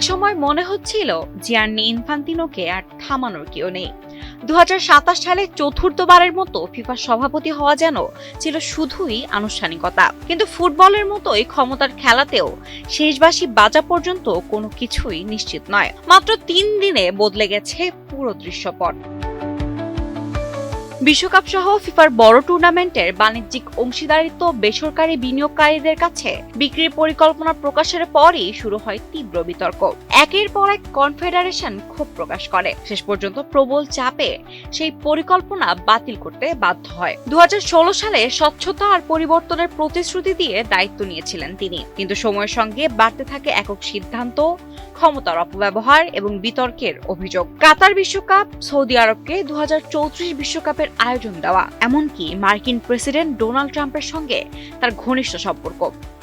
একসময় মনে হচ্ছিল জিয়ান্নি ইনফান্তিনোকে আর থামানোর কেউ নেই। 2027 সালে চতুর্থবারের মতো ফিফার সভাপতি হওয়া যেন ছিল শুধুই আনুষ্ঠানিকতা, কিন্তু ফুটবলের মতোই ক্ষমতার খেলাতেও শেষ বাঁশি বাজা পর্যন্ত কোনো কিছুই নিশ্চিত নয়। মাত্র 3 দিনে বদলে গেছে পুরো দৃশ্যপট। বিশ্বকাপ সহ ফিফার বড় টুর্নামেন্টের বাণিজ্যিক অংশীদারিত্ব বেসরকারি বিনিয়োগকারীদের কাছে বিক্রির পরিকল্পনা প্রকাশের পরই শুরু হয় তীব্র বিতর্ক। একের পর এক কনফেডারেশন ক্ষোভ প্রকাশ করে। শেষ পর্যন্ত প্রবল চাপে সেই পরিকল্পনা বাতিল করতে বাধ্য হয়। 2016 সালে স্বচ্ছতা আর পরিবর্তনের প্রতিশ্রুতি দিয়ে দায়িত্ব নিয়েছিলেন তিনি, কিন্তু সময়ের সঙ্গে বাড়তে থাকে একক সিদ্ধান্ত, ক্ষমতার অপব্যবহার এবং বিতর্কের অভিযোগ। কাতার বিশ্বকাপ, সৌদি আরবকে 2034 বিশ্বকাপের আয়োজন দেওয়া, এমনকি মার্কিন প্রেসিডেন্ট ডোনাল্ড ট্রাম্পের সঙ্গে তার ঘনিষ্ঠ সম্পর্ক,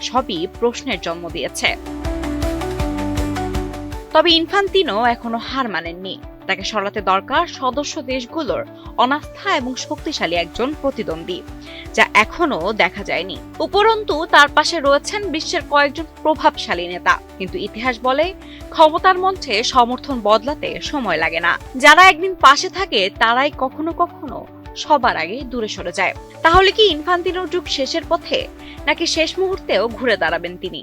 সবই প্রশ্নের জন্ম দিয়েছে। তবে ইনফান্তিনো এখনো হার মানেননি। তাকে সরাতে দরকার সদস্য দেশগুলোর অনাস্থা এবং শক্তিশালী একজন প্রতিদ্বন্দ্বী, যা এখনো দেখা যায়নি। উপরন্তু তার পাশে রয়েছেন বিশ্বের কয়েকজন প্রভাবশালী নেতা, কিন্তু ইতিহাস বলে ক্ষমতার মঞ্চে সমর্থন বদলাতে সময় লাগে না। যারা একদিন পাশে থাকে তারাই কখনো কখনো সবার আগে দূরে সরে যায়। তাহলে কি ইনফান্তিনোর যুগ শেষের পথে, নাকি শেষ মুহূর্তেও ঘুরে দাঁড়াবেন তিনি?